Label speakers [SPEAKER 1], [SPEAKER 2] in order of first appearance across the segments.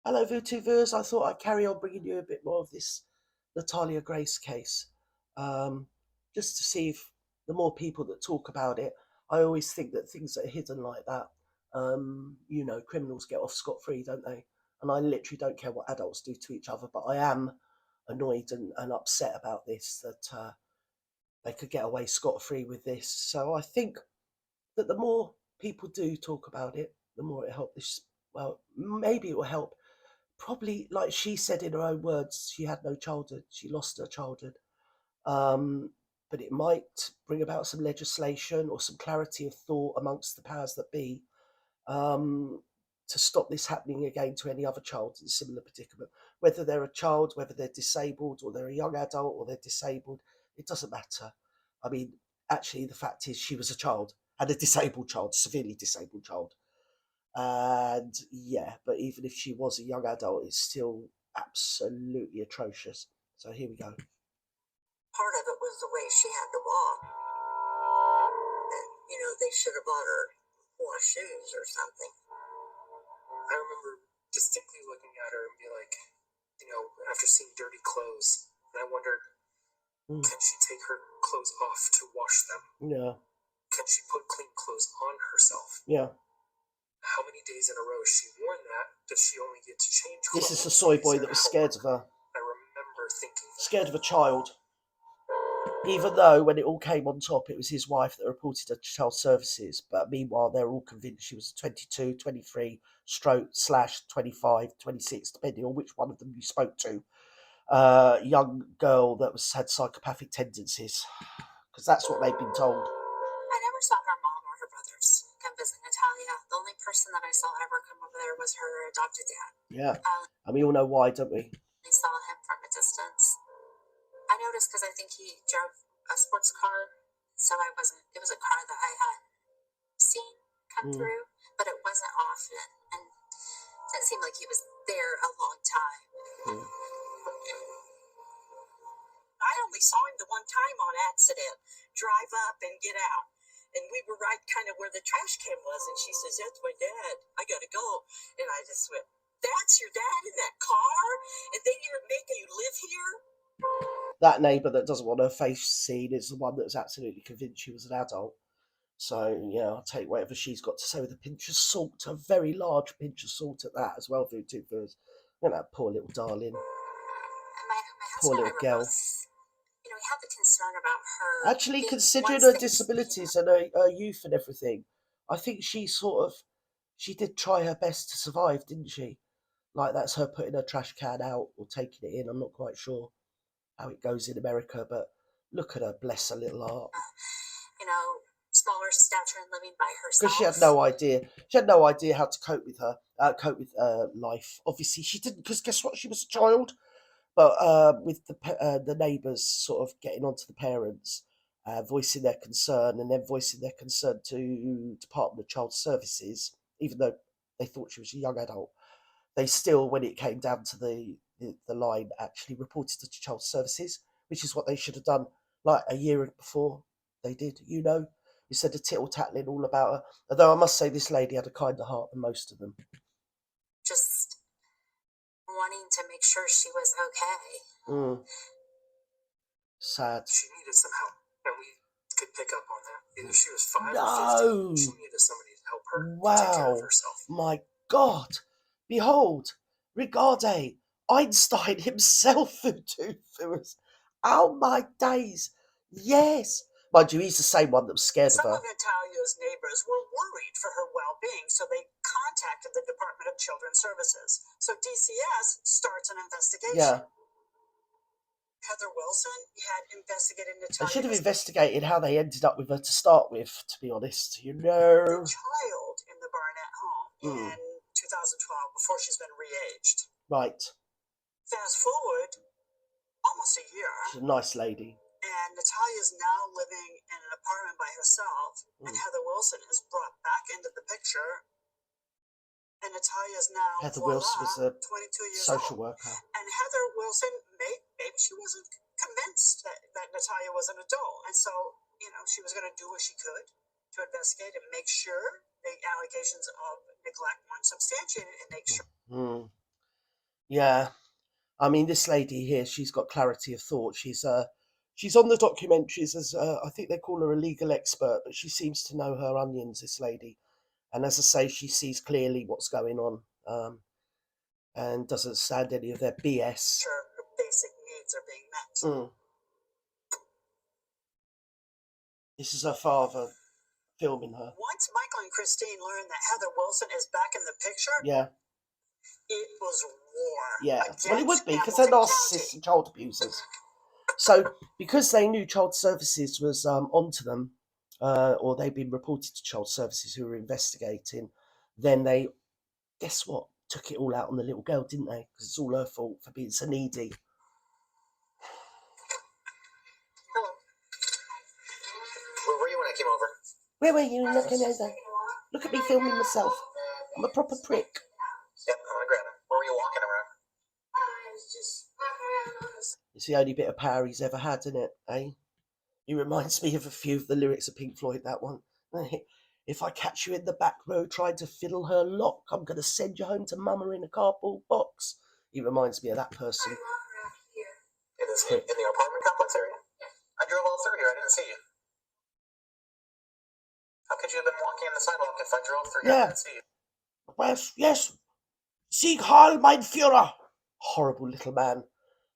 [SPEAKER 1] Hello, VTubers. I thought I'd carry on bringing you a bit more of this Natalia Grace case, um, just to see if the more people that talk about it. I always think that things that are hidden like that, criminals get off scot free, don't they? And I literally don't care what adults do to each other, but I am annoyed and upset about this that they could get away scot free with this. So I think that the more people do talk about it, the more it help this. Well, maybe it will help. Probably, like she said in her own words, she had no childhood. She lost her childhood. Um, but it might bring about some legislation or some clarity of thought amongst the powers that be, um, to stop this happening again to any other child in a similar predicament. Whether they're a child, whether they're disabled, or they're a young adult, or they're disabled, it doesn't matter. I mean, actually, the fact is, she was a child, and a disabled child, severely disabled child. And yeah, but even if she was a young adult, it's still absolutely atrocious. So here we go.
[SPEAKER 2] Part of it was the way she had to walk. And, they should have bought her more shoes or something.
[SPEAKER 3] I remember distinctly looking at her and be like, after seeing dirty clothes, and I wondered, can she take her clothes off to wash them?
[SPEAKER 1] Yeah.
[SPEAKER 3] Can she put clean clothes on herself?
[SPEAKER 1] Yeah.
[SPEAKER 3] How many days in a row has she worn that? Does she only get to change clothes?
[SPEAKER 1] This is the soy boy that was scared of her.
[SPEAKER 3] I remember thinking that.
[SPEAKER 1] Scared of a child. Even though when it all came on top, it was his wife that reported her to child services. But meanwhile, they're all convinced she was 22, 23, /25, 26, depending on which one of them you spoke to. Young girl that had psychopathic tendencies. Because that's what they've been told.
[SPEAKER 2] I never saw her mom or her brothers come visit Natalia. The only person that I saw ever come over there was her adopted dad.
[SPEAKER 1] Yeah. And we all know why, don't we?
[SPEAKER 2] I saw him from a distance. I noticed because I think he drove a sports car, so it was a car that I had seen come through, but it wasn't often, and it seemed like he was there a long time.
[SPEAKER 4] I only saw him the one time on accident, drive up and get out. And we were right kind of where the trash can was, and she says, "That's my dad. I got to go." And I just went, "That's your dad in that car? And they didn't make you live here?"
[SPEAKER 1] That neighbour that doesn't want her face seen is the one that's absolutely convinced she was an adult. So, yeah, I'll take whatever she's got to say with a pinch of salt, a very large pinch of salt at that as well, Food Tube Foods. That poor little darling.
[SPEAKER 2] My
[SPEAKER 1] Poor little girl.
[SPEAKER 2] We had the concern about her.
[SPEAKER 1] Actually, considering her disabilities and her youth and everything, I think she did try her best to survive, didn't she? Like, that's her putting her trash can out or taking it in. I'm not quite sure how it goes in America, but look at her, bless her little heart.
[SPEAKER 2] Smaller stature and living by herself.
[SPEAKER 1] Because she had no idea. She had no idea how to cope with life. Obviously, she didn't. Because guess what? She was a child. But with the neighbours sort of getting onto the parents, voicing their concern, and then voicing their concern to Department of Child Services, even though they thought she was a young adult, they still, when it came down to the line, actually reported it to Child Services, which is what they should have done like a year before they did, instead of tittle-tattling all about her. Although I must say this lady had a kinder heart than most of them.
[SPEAKER 2] Just wanting to make sure she was okay.
[SPEAKER 1] Sad.
[SPEAKER 3] She needed some help, and we could pick up on that. Either she was 5
[SPEAKER 1] or
[SPEAKER 3] 15, she needed somebody to help her
[SPEAKER 1] take
[SPEAKER 3] care of herself.
[SPEAKER 1] My God. Behold, regarde, Einstein himself, Oh my days. Yes. Mind you, he's the same one that was scared
[SPEAKER 4] Some
[SPEAKER 1] of her.
[SPEAKER 4] Some of Natalia's neighbors were worried for her well-being, so they contacted the Department of Children's Services. So DCS starts an investigation.
[SPEAKER 1] Yeah.
[SPEAKER 4] Heather Wilson had investigated Natalia.
[SPEAKER 1] They should have investigated how they ended up with her to start with, to be honest.
[SPEAKER 4] The child in the Barnet home in 2012, before she's been re-aged.
[SPEAKER 1] Right.
[SPEAKER 4] Fast forward almost a year.
[SPEAKER 1] She's a nice lady.
[SPEAKER 4] And Natalia's now living in an apartment by herself, and Heather Wilson is brought back into the picture. And Natalia's now
[SPEAKER 1] Heather Wilson was a
[SPEAKER 4] 22 years
[SPEAKER 1] social
[SPEAKER 4] old.
[SPEAKER 1] worker.
[SPEAKER 4] And Heather Wilson, maybe she wasn't convinced that Natalia was an adult. And so, she was going to do what she could to investigate and make sure the allegations of neglect weren't substantiated and make sure.
[SPEAKER 1] Yeah. I mean, this lady here, she's got clarity of thought. She's on the documentaries as I think they call her a legal expert, but she seems to know her onions, this lady. And as I say, she sees clearly what's going on, and doesn't stand any of their BS.
[SPEAKER 4] Sure, her basic needs are being met.
[SPEAKER 1] This is her father filming her.
[SPEAKER 4] Once Michael and Christine learned that Heather Wilson is back in the picture,
[SPEAKER 1] Yeah.
[SPEAKER 4] it was war.
[SPEAKER 1] Yeah. Well, it would be, because they're narcissists and child abusers. So, because they knew Child Services was onto them, or they'd been reported to Child Services who were investigating, then they, guess what, took it all out on the little girl, didn't they? Because it's all her fault for being so needy.
[SPEAKER 3] Hello. Where were you when I came over?
[SPEAKER 1] Where were you looking over? Look at me filming myself. I'm a proper prick.
[SPEAKER 3] Yep, I'm gonna grab it. Where were you walking around?
[SPEAKER 1] It's the only bit of power he's ever had, isn't it, eh? He reminds me of a few of the lyrics of Pink Floyd, that one. If I catch you in the back row trying to fiddle her lock, I'm going to send you home to mama in a cardboard box. He reminds me of that person.
[SPEAKER 3] In the apartment complex area? I drove all through here, I didn't see you. How could you have been walking on the sidewalk if I drove through here? I didn't see you.
[SPEAKER 1] Well, yes. Sieg Heil, mein Führer. Horrible little man.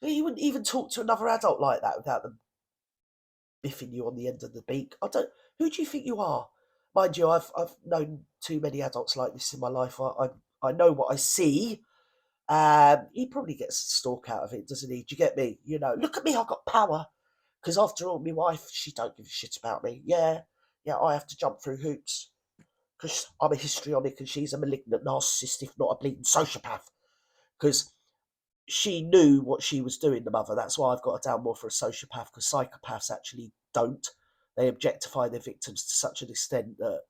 [SPEAKER 1] He wouldn't even talk to another adult like that without them biffing you on the end of the beak. Who do you think you are? Mind you, I've known too many adults like this in my life. I know what I see. He probably gets a stalk out of it, doesn't he? Do you get me? You know, look at me, I've got power. Because after all, my wife, she don't give a shit about me. Yeah, I have to jump through hoops. Because I'm a histrionic and she's a malignant narcissist, if not a bleeding sociopath. Because she knew what she was doing, the mother. That's why I've got her down more for a sociopath, because psychopaths actually don't. They objectify their victims to such an extent that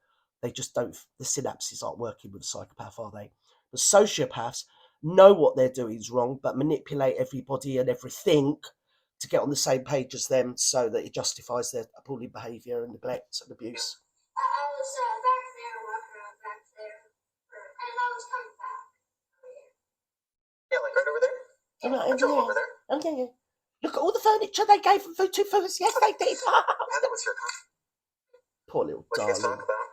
[SPEAKER 1] they just don't, the synapses aren't working with a psychopath, are they? The sociopaths know what they're doing is wrong, but manipulate everybody and everything to get on the same page as them so that it justifies their appalling behaviour and neglect and abuse.
[SPEAKER 5] I was back there, walking around back there, and I was coming back.
[SPEAKER 3] Yeah, like right over there? I drove over there.
[SPEAKER 1] Oh, yeah. Look at all the furniture they gave them food to first. Yes, they did.
[SPEAKER 3] Heather was here, huh?
[SPEAKER 1] Poor little
[SPEAKER 3] What did you guys
[SPEAKER 1] darling.
[SPEAKER 3] talk about?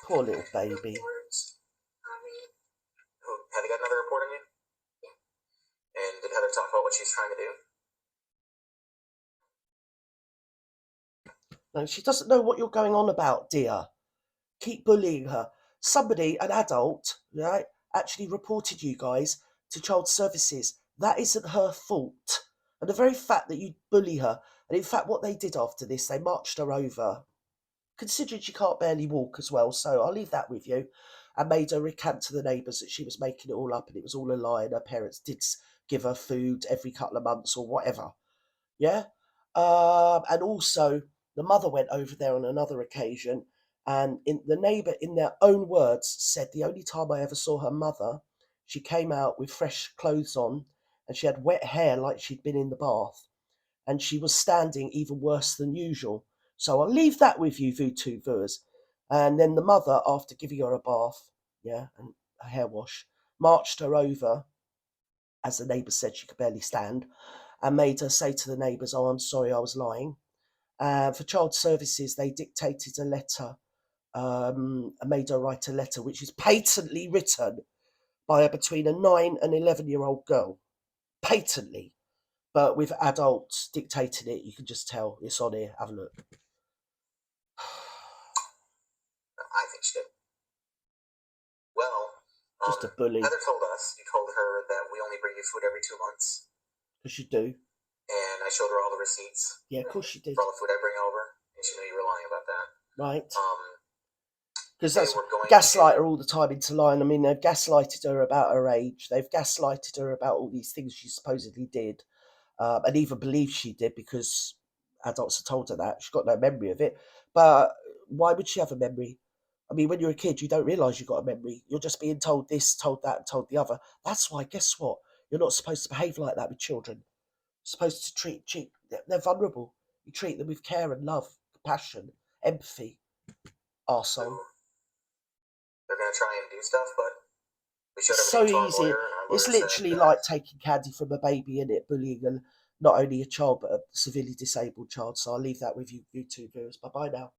[SPEAKER 1] Poor little baby.
[SPEAKER 3] Oh, Heather got another report on you? Yeah. And did Heather talk about what she's trying to do?
[SPEAKER 1] No, she doesn't know what you're going on about, dear. Keep bullying her. Somebody, an adult, right, actually reported you guys to Child Services. That isn't her fault. And the very fact that you bully her, and in fact what they did after this, they marched her over, considering she can't barely walk as well, so I'll leave that with you, and made her recant to the neighbours that she was making it all up and it was all a lie and her parents did give her food every couple of months or whatever. Yeah? And also, the mother went over there on another occasion, and the neighbour, in their own words, said the only time I ever saw her mother, she came out with fresh clothes on, and she had wet hair like she'd been in the bath, and she was standing even worse than usual. So I'll leave that with you, Voodoo viewers. And then the mother, after giving her a bath, and a hair wash, marched her over, as the neighbour said she could barely stand, and made her say to the neighbours, "Oh, I'm sorry, I was lying." For Child Services, they dictated a letter, and made her write a letter, which is patently written by between a 9 and 11-year-old girl. Patently. But with adults dictating it, you can just tell it's on here. Have a look.
[SPEAKER 3] I think she did. Well,
[SPEAKER 1] Just a bully.
[SPEAKER 3] Heather told us, you told her that we only bring you food every 2 months.
[SPEAKER 1] Because you do.
[SPEAKER 3] And I showed her all the receipts.
[SPEAKER 1] Yeah, of course you did.
[SPEAKER 3] For all the food I bring over. And she knew you were lying about that.
[SPEAKER 1] Right. Because that's
[SPEAKER 3] were going
[SPEAKER 1] gaslight her all the time into lying. I mean, they've gaslighted her about her age. They've gaslighted her about all these things she supposedly did. And even believes she did, because adults have told her that. She's got no memory of it. But why would she have a memory? I mean, when you're a kid, you don't realise you've got a memory. You're just being told this, told that, and told the other. That's why, guess what? You're not supposed to behave like that with children. You're supposed to treat, they're vulnerable. You treat them with care and love, compassion, empathy. Arsehole.
[SPEAKER 3] They're going to try and do stuff, but we showed
[SPEAKER 1] So
[SPEAKER 3] everything to our
[SPEAKER 1] easy.
[SPEAKER 3] lawyer, and our
[SPEAKER 1] It's literally like taking candy from a baby and it bullying not only a child but a severely disabled child. So I'll leave that with you two viewers. Bye bye now.